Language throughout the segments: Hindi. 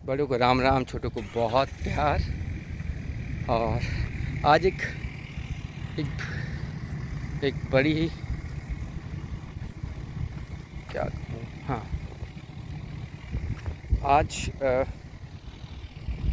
बड़ों को राम राम, छोटों को बहुत प्यार। और आज एक एक एक बड़ी ही क्या कहूँ, हाँ, आज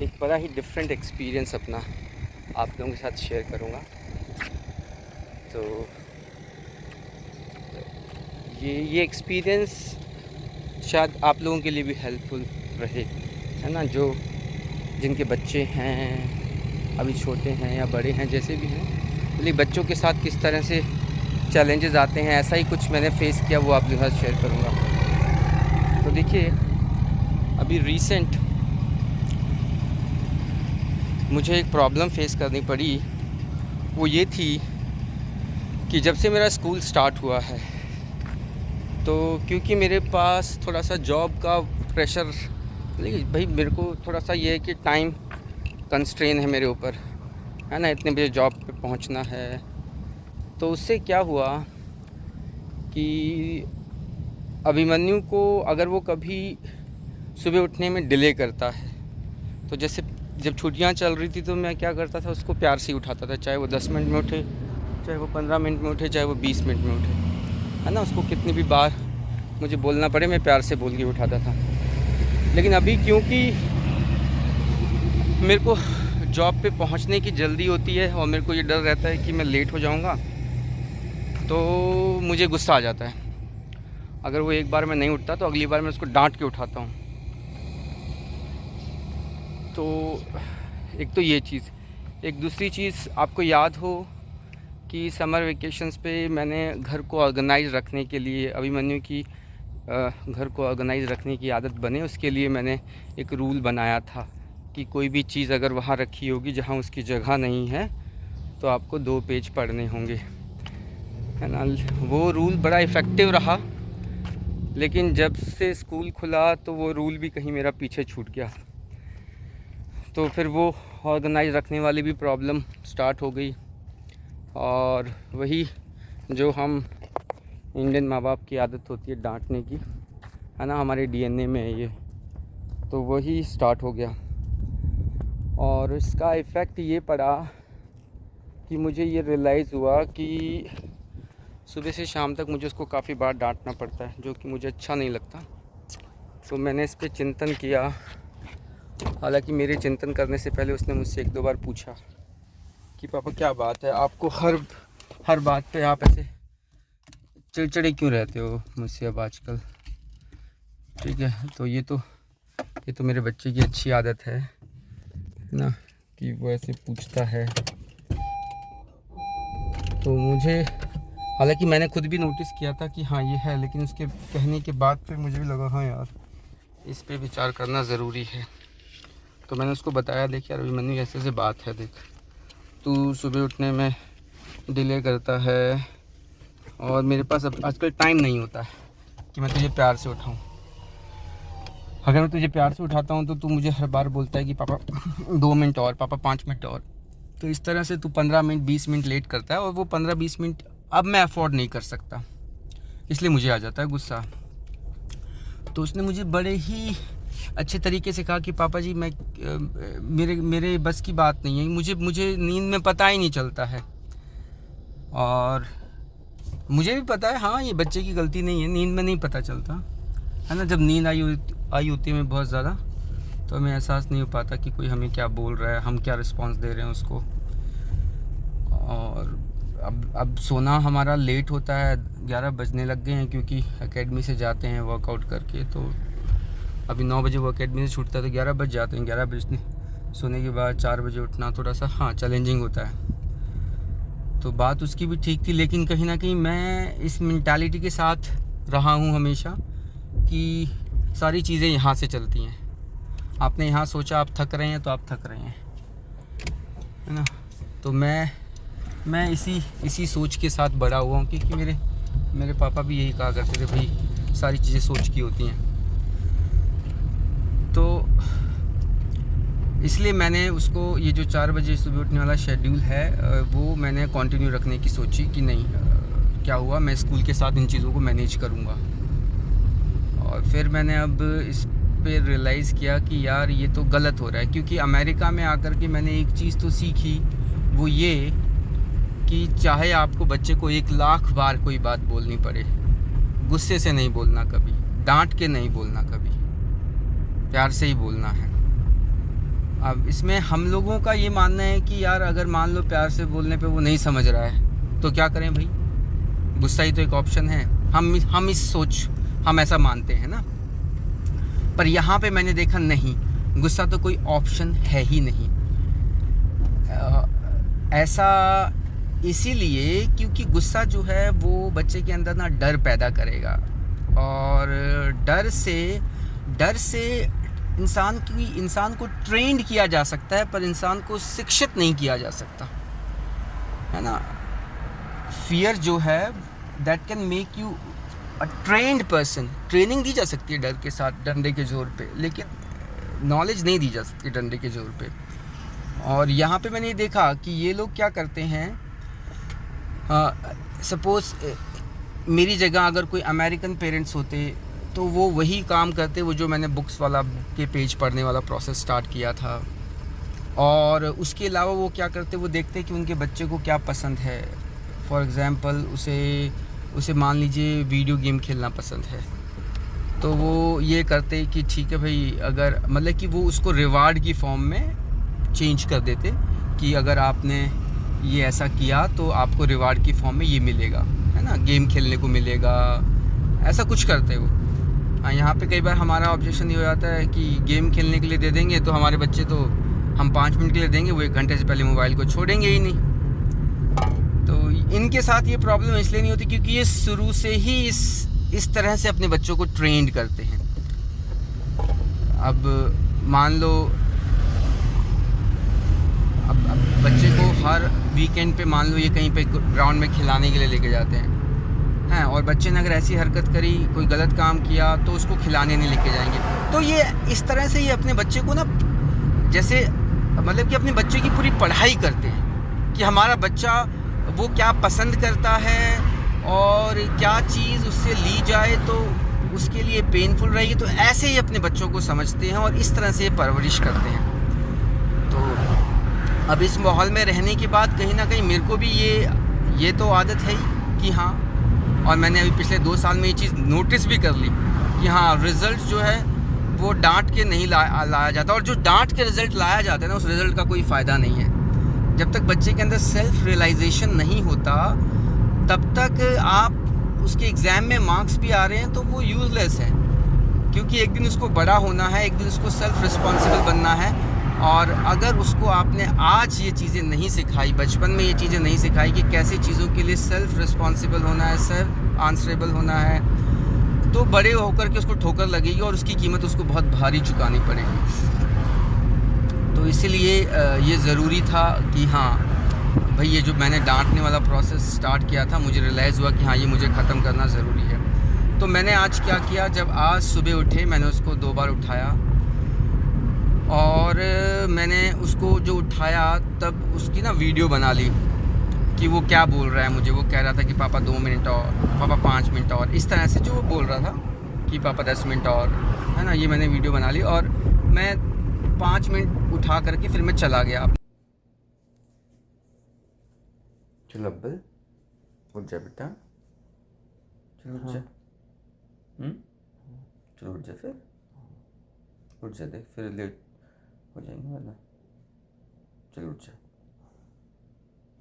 एक बड़ा ही डिफरेंट एक्सपीरियंस अपना आप लोगों के साथ शेयर करूँगा। तो ये एक्सपीरियंस शायद आप लोगों के लिए भी हेल्पफुल रहे, है ना। जो जिनके बच्चे हैं, अभी छोटे हैं या बड़े हैं, जैसे भी हैं, लेकिन बच्चों के साथ किस तरह से चैलेंजेस आते हैं, ऐसा ही कुछ मैंने फेस किया, वो आप लोगों के साथ शेयर करूँगा। तो देखिए, अभी रिसेंट मुझे एक प्रॉब्लम फेस करनी पड़ी। वो ये थी कि जब से मेरा स्कूल स्टार्ट हुआ है, तो क्योंकि मेरे पास थोड़ा सा जॉब का प्रेशर, लेकिन भाई मेरे को थोड़ा सा ये है कि टाइम कंस्ट्रेन है मेरे ऊपर, है ना। इतने बजे जॉब पे पहुंचना है। तो उससे क्या हुआ कि अभिमन्यु को अगर वो कभी सुबह उठने में डिले करता है, तो जैसे जब छुट्टियां चल रही थी तो मैं क्या करता था, उसको प्यार से ही उठाता था। चाहे वो 10 मिनट में उठे, चाहे वो 15 मिनट में उठे, चाहे वो 20 मिनट में उठे, है ना। उसको कितनी भी बार मुझे बोलना पड़े, मैं प्यार से बोल के उठाता था। लेकिन अभी क्योंकि मेरे को जॉब पे पहुंचने की जल्दी होती है और मेरे को ये डर रहता है कि मैं लेट हो जाऊंगा, तो मुझे गुस्सा आ जाता है। अगर वो एक बार मैं नहीं उठता तो अगली बार मैं उसको डांट के उठाता हूँ। तो एक तो ये चीज़, एक दूसरी चीज़, आपको याद हो कि समर वेकेशंस पे मैंने घर को ऑर्गेनाइज़ रखने के लिए, अभिमन्यु की घर को ऑर्गेनाइज़ रखने की आदत बने, उसके लिए मैंने एक रूल बनाया था कि कोई भी चीज़ अगर वहाँ रखी होगी जहाँ उसकी जगह नहीं है, तो आपको 2 पेज पढ़ने होंगे, है ना। वो रूल बड़ा इफ़ेक्टिव रहा, लेकिन जब से स्कूल खुला तो वो रूल भी कहीं मेरा पीछे छूट गया। तो फिर वो ऑर्गेनाइज रखने वाली भी प्रॉब्लम स्टार्ट हो गई। और वही जो हम इंडियन माँ बाप की आदत होती है डांटने की, है ना, हमारे डीएनए में है ये, तो वही स्टार्ट हो गया। और इसका इफ़ेक्ट ये पड़ा कि मुझे ये रियलाइज़ हुआ कि सुबह से शाम तक मुझे उसको काफ़ी बार डांटना पड़ता है, जो कि मुझे अच्छा नहीं लगता। तो मैंने इस पर चिंतन किया। हालांकि मेरे चिंतन करने से पहले उसने मुझसे 1-2 बार पूछा कि पापा क्या बात है, आपको हर बात पे आप ऐसे चिड़चिड़े क्यों रहते हो मुझसे अब आजकल। ठीक है, तो ये तो मेरे बच्चे की अच्छी आदत है ना, कि वो ऐसे पूछता है। तो मुझे, हालांकि मैंने खुद भी नोटिस किया था कि हाँ ये है, लेकिन उसके कहने के बाद फिर मुझे भी लगा हाँ यार, इस पे विचार करना ज़रूरी है। तो मैंने उसको बताया, देख यार अभिमन्यु, ऐसे बात है, देख तू सुबह उठने में डिले करता है और मेरे पास अब आजकल टाइम नहीं होता है कि मैं तुझे प्यार से उठाऊं। अगर मैं तुझे प्यार से उठाता हूं तो तू मुझे हर बार बोलता है कि पापा 2 मिनट और, पापा 5 मिनट और। तो इस तरह से तू 15 मिनट 20 मिनट लेट करता है, और वो 15-20 मिनट अब मैं अफोर्ड नहीं कर सकता, इसलिए मुझे आ जाता है गुस्सा। तो उसने मुझे बड़े ही अच्छे तरीके से कहा कि पापा जी, मैं मेरे बस की बात नहीं है, मुझे नींद में पता ही नहीं चलता है। और मुझे भी पता है हाँ, ये बच्चे की गलती नहीं है, नींद में नहीं पता चलता, है ना। जब नींद आई होती है हमें बहुत ज़्यादा, तो हमें एहसास नहीं हो पाता कि कोई हमें क्या बोल रहा है, हम क्या रिस्पॉन्स दे रहे हैं उसको। और अब सोना हमारा लेट होता है, 11 बजने लग गए हैं, क्योंकि एकेडमी से जाते हैं वर्कआउट करके। तो अभी 9 बजे वो एकेडमी से छूटता है, तो 11 बज जाते हैं। 11 बजने सोने के बाद 4 बजे उठना थोड़ा सा हाँ चैलेंजिंग होता है। तो बात उसकी भी ठीक थी, लेकिन कहीं ना कहीं मैं इस मेंटालिटी के साथ रहा हूँ हमेशा कि सारी चीज़ें यहाँ से चलती हैं। आपने यहाँ सोचा आप थक रहे हैं तो आप थक रहे हैं, है ना। तो मैं इसी सोच के साथ बड़ा हुआ हूँ, क्योंकि मेरे पापा भी यही कहा करते थे, भाई सारी चीज़ें सोच की होती हैं। तो इसलिए मैंने उसको ये जो 4 बजे सुबह उठने वाला शेड्यूल है, वो मैंने कंटिन्यू रखने की सोची कि नहीं, क्या हुआ, मैं स्कूल के साथ इन चीज़ों को मैनेज करूँगा। और फिर मैंने अब पे रियलाइज़ किया कि यार ये तो गलत हो रहा है। क्योंकि अमेरिका में आकर के मैंने एक चीज़ तो सीखी, वो ये कि चाहे आपको बच्चे को 1 लाख बार कोई बात बोलनी पड़े, गुस्से से नहीं बोलना कभी, डांट के नहीं बोलना कभी, प्यार से ही बोलना है। अब इसमें हम लोगों का ये मानना है कि यार अगर मान लो प्यार से बोलने पे वो नहीं समझ रहा है तो क्या करें भाई, गुस्सा ही तो एक ऑप्शन है। हम ऐसा मानते हैं ना, पर यहाँ पे मैंने देखा नहीं, गुस्सा तो कोई ऑप्शन है ही नहीं। ऐसा इसीलिए क्योंकि गुस्सा जो है वो बच्चे के अंदर ना डर पैदा करेगा, और डर से इंसान को ट्रेंड किया जा सकता है पर इंसान को शिक्षित नहीं किया जा सकता, है ना। फियर जो है that can make you a trained person. Training दी जा सकती है डर के साथ, डंडे के ज़ोर पे, लेकिन नॉलेज नहीं दी जा सकती डंडे के ज़ोर पे। और यहाँ पे मैंने देखा कि ये लोग क्या करते हैं, सपोज़ मेरी जगह अगर कोई अमेरिकन पेरेंट्स होते तो वो वही काम करते, वो जो मैंने बुक्स वाला के पेज पढ़ने वाला प्रोसेस स्टार्ट किया था। और उसके अलावा वो क्या करते, वो देखते कि उनके बच्चे को क्या पसंद है। फॉर एग्ज़ाम्पल उसे मान लीजिए वीडियो गेम खेलना पसंद है, तो वो ये करते कि ठीक है भाई, अगर मतलब कि वो उसको रिवार्ड की फॉर्म में चेंज कर देते कि अगर आपने ये ऐसा किया तो आपको रिवार्ड की फॉर्म में ये मिलेगा, है ना, गेम खेलने को मिलेगा, ऐसा कुछ करते वो। हाँ, यहाँ पे कई बार हमारा ऑब्जेक्शन ये हो जाता है कि गेम खेलने के लिए दे देंगे तो हमारे बच्चे तो हम 5 मिनट के लिए देंगे, वो 1 घंटे से पहले मोबाइल को छोड़ेंगे ही नहीं। तो इनके साथ ये प्रॉब्लम इसलिए नहीं होती क्योंकि ये शुरू से ही इस तरह से अपने बच्चों को ट्रेंड करते हैं। अब मान लो अब बच्चे को हर वीकेंड पे मान लो ये कहीं पे ग्राउंड में खिलाने के लिए लेके जाते हैं, और बच्चे ने अगर ऐसी हरकत करी, कोई गलत काम किया, तो उसको खिलाने नहीं लेके जाएंगे। तो ये इस तरह से ये अपने बच्चे को ना, जैसे मतलब कि अपने बच्चे की पूरी पढ़ाई करते हैं कि हमारा बच्चा वो क्या पसंद करता है और क्या चीज़ उससे ली जाए तो उसके लिए पेनफुल रहेगी। तो ऐसे ही अपने बच्चों को समझते हैं और इस तरह से परवरिश करते हैं। तो अब इस माहौल में रहने के बाद कहीं ना कहीं मेरे को भी ये तो आदत है ही कि हाँ, और मैंने अभी पिछले 2 साल में ये चीज़ नोटिस भी कर ली कि हाँ, रिज़ल्ट जो है वो डांट के नहीं लाया जाता, और जो डांट के रिज़ल्ट लाया जाता है ना, उस रिज़ल्ट का कोई फ़ायदा नहीं है। जब तक बच्चे के अंदर सेल्फ रियलाइजेशन नहीं होता तब तक आप उसके एग्ज़ाम में मार्क्स भी आ रहे हैं तो वो यूज़लेस है, क्योंकि एक दिन उसको बड़ा होना है, एक दिन उसको सेल्फ रिस्पॉन्सिबल बनना है। और अगर उसको आपने आज ये चीज़ें नहीं सिखाई, बचपन में ये चीज़ें नहीं सिखाई कि कैसे चीज़ों के लिए सेल्फ रिस्पॉन्सिबल होना है, सेल्फ आंसरेबल होना है, तो बड़े होकर के उसको ठोकर लगेगी और उसकी कीमत उसको बहुत भारी चुकानी पड़ेगी। तो इसीलिए ये ज़रूरी था कि हाँ भाई, ये जो मैंने डांटने वाला प्रोसेस स्टार्ट किया था, मुझे रियलाइज़ हुआ कि हाँ, ये मुझे ख़त्म करना ज़रूरी है। तो मैंने आज क्या किया, जब आज सुबह उठे मैंने उसको 2 बार उठाया, और मैंने उसको जो उठाया तब उसकी ना वीडियो बना ली कि वो क्या बोल रहा है मुझे। वो कह रहा था कि पापा 2 मिनट और, पापा 5 मिनट और, इस तरह से जो वो बोल रहा था कि पापा 10 मिनट और, है ना। ये मैंने वीडियो बना ली और मैं 5 मिनट उठा करके फिर मैं चला गया। चलो अब्बल उठ जा बेटा, चलो उठ जा, चलो उठ जा, फिर उठ जा, देख फिर लेट हो जाएंगे वरना। चलो उठ जा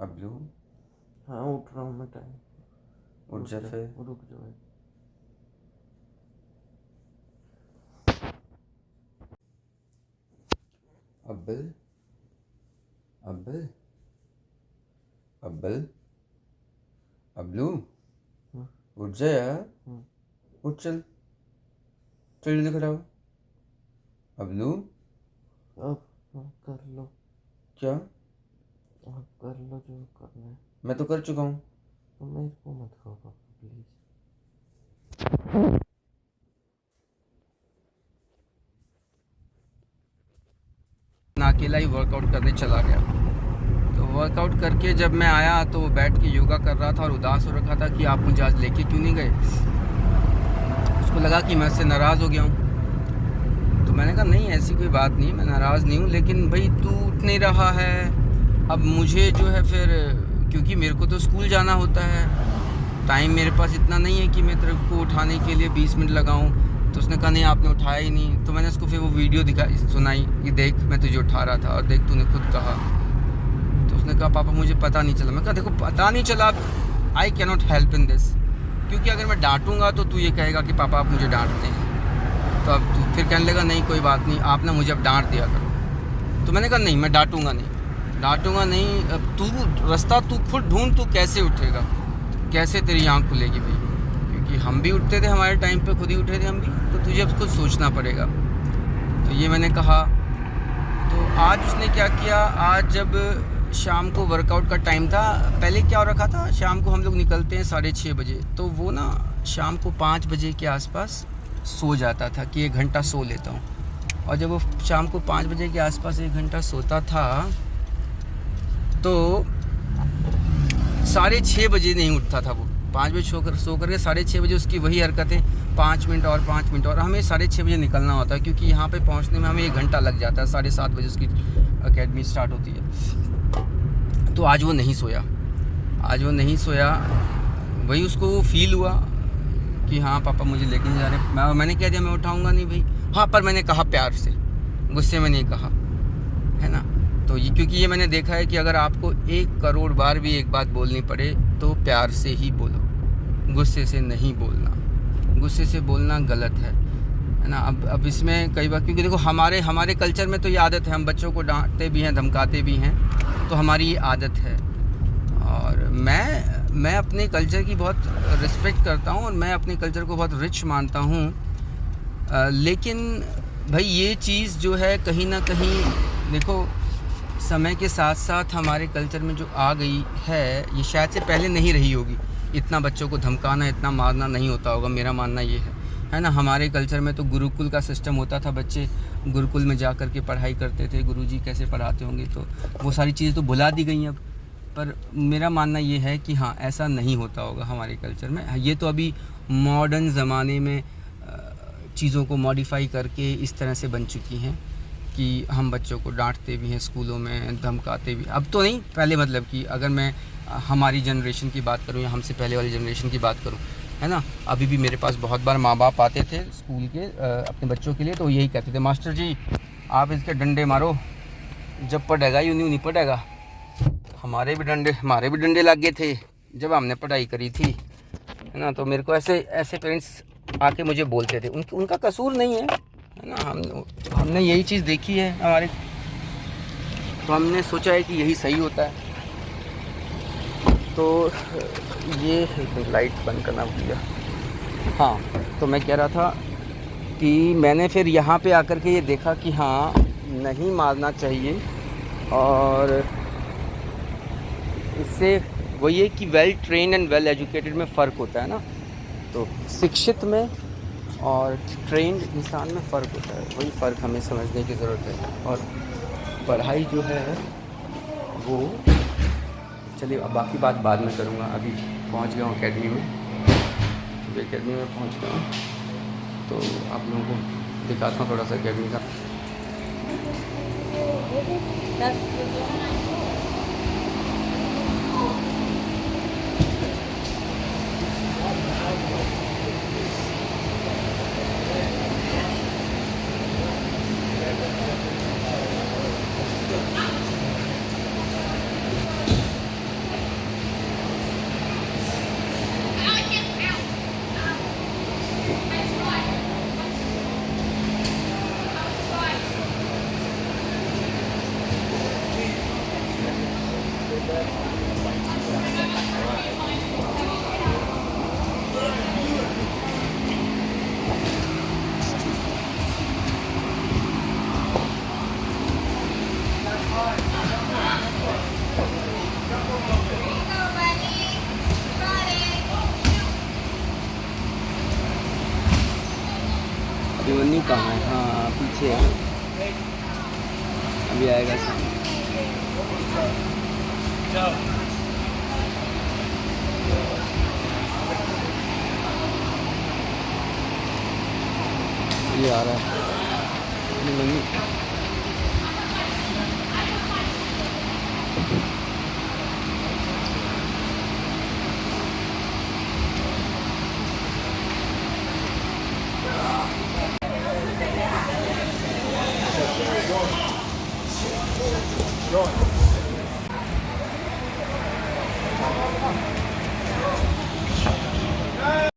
अब्लू। हाँ उठ रहा हूँ मैं, टाइम उठ जा, फिर रुक जाओ। अब्बल अब्बल अब्बल अब्लू, उठ जा यार, उठ, चल चल, जल्दी खड़ा हो अब्लू। अब कर लो। क्या? अब कर लो जो करना है। मैं तो कर चुका हूँ। तो मेरे को मत कहो पापा प्लीज। अकेला ही वर्कआउट करने चला गया। तो वर्कआउट करके जब मैं आया तो बैठ के योगा कर रहा था और उदास हो रखा था कि आप मुझे आज लेके क्यों नहीं गए। उसको लगा कि मैं उससे नाराज़ हो गया हूँ। तो मैंने कहा नहीं ऐसी कोई बात नहीं, मैं नाराज़ नहीं हूँ, लेकिन भाई तू उठ नहीं रहा है। अब मुझे जो है फिर, क्योंकि मेरे को तो स्कूल जाना होता है, टाइम मेरे पास इतना नहीं है कि मैं तेरे को उठाने के लिए 20 मिनट लगाऊं। तो उसने कहा नहीं आपने उठाया ही नहीं। तो मैंने उसको फिर वो वीडियो सुनाई कि देख मैं तुझे उठा रहा था और देख तूने खुद कहा। तो उसने कहा पापा मुझे पता नहीं चला। मैं कहा देखो पता नहीं चला, I can not help in this, क्योंकि अगर मैं डांटूंगा तो तू ये कहेगा कि पापा आप मुझे डांटते हैं, तो अब तू फिर कहने लगा नहीं कोई बात नहीं, आप ना मुझे अब डांट दिया करो। तो मैंने कहा नहीं मैं डांटूंगा नहीं। अब तू रास्ता तू खुद ढूंढ, तू कैसे उठेगा, कैसे तेरी आँख खुलेगी भाई, क्योंकि हम भी उठते थे हमारे टाइम पे, खुद ही उठे थे हम भी, तो तुझे अब कुछ सोचना पड़ेगा। तो ये मैंने कहा। तो आज उसने क्या किया, आज जब शाम को वर्कआउट का टाइम था, पहले क्या हो रखा था, शाम को हम लोग निकलते हैं 6:30 बजे, तो वो ना शाम को 5 बजे के आसपास सो जाता था कि 1 घंटा सो लेता हूँ। और जब वो शाम को 5 बजे के आसपास 1 घंटा सोता था, तो 6:30 बजे नहीं उठता था वो। 5 बजे सो करके 6:30 बजे उसकी वही हरकतें, 5 मिनट और हमें 6:30 बजे निकलना होता है, क्योंकि यहाँ पे पहुँचने में हमें 1 घंटा लग जाता है। 7:30 बजे उसकी एकेडमी स्टार्ट होती है। तो आज वो नहीं सोया। वही उसको फील हुआ कि हाँ पापा मुझे लेके नहीं जा रहे। मैंने कह दिया मैं उठाऊँगा नहीं भाई। हाँ पर मैंने कहा प्यार से, गुस्से में नहीं कहा, है ना। तो ये क्योंकि ये मैंने देखा है कि अगर आपको 1 करोड़ बार भी एक बात बोलनी पड़े तो प्यार से ही बोलो, गुस्से से नहीं बोलना। गुस्से से बोलना गलत है ना। अब इसमें कई बार, क्योंकि देखो हमारे कल्चर में तो ये आदत है, हम बच्चों को डांटते भी हैं, धमकाते भी हैं, तो हमारी ये आदत है। और मैं अपने कल्चर की बहुत रिस्पेक्ट करता हूँ और मैं अपने कल्चर को बहुत रिच मानता हूँ, लेकिन भाई ये चीज़ जो है कहीं ना कहीं देखो समय के साथ साथ हमारे कल्चर में जो आ गई है, ये शायद से पहले नहीं रही होगी। इतना बच्चों को धमकाना, इतना मारना नहीं होता होगा, मेरा मानना ये है ना। हमारे कल्चर में तो गुरुकुल का सिस्टम होता था, बच्चे गुरुकुल में जा कर के पढ़ाई करते थे, गुरुजी कैसे पढ़ाते होंगे, तो वो सारी चीज़ें तो भुला दी गई अब। पर मेरा मानना ये है कि हाँ ऐसा नहीं होता होगा हमारे कल्चर में। ये तो अभी मॉडर्न ज़माने में चीज़ों को मॉडिफाई करके इस तरह से बन चुकी हैं कि हम बच्चों को डांटते भी हैं, स्कूलों में धमकाते भी। अब तो नहीं, पहले मतलब कि अगर मैं हमारी जनरेशन की बात करूं या हमसे पहले वाली जनरेशन की बात करूं, है ना, अभी भी मेरे पास बहुत बार माँ बाप आते थे स्कूल के अपने बच्चों के लिए, तो यही कहते थे मास्टर जी आप इसके डंडे मारो, जब पढ़ेगा यूँ नहीं पढ़ेगा। हमारे भी डंडे लग गए थे जब हमने पढ़ाई करी थी, है ना। तो मेरे को ऐसे पेरेंट्स आके मुझे बोलते थे, उनका कसूर नहीं है ना। हमने यही चीज़ देखी है हमारे, तो हमने सोचा है कि यही सही होता है। तो ये लाइट बंद करना भूल। हाँ, तो मैं कह रहा था कि मैंने फिर यहाँ पे आकर के ये देखा कि हाँ नहीं मारना चाहिए, और इससे वही है कि well trained and well educated में फ़र्क होता है ना। तो शिक्षित में और ट्रेंड इंसान में फ़र्क होता है, वही फ़र्क हमें समझने की ज़रूरत है। और पढ़ाई जो है वो, चलिए अब बाकी बात बाद में करूँगा। अभी पहुँच गया हूँ एकेडमी में, तो एकेडमी में पहुँच गया हूँ, तो आप लोगों को दिखाता हूँ थोड़ा सा एकेडमी का। अभिमन्यु कहाँ है? हाँ पीछे है, अभी आएगा सामने। ये आ रहा है। अभिमन्यु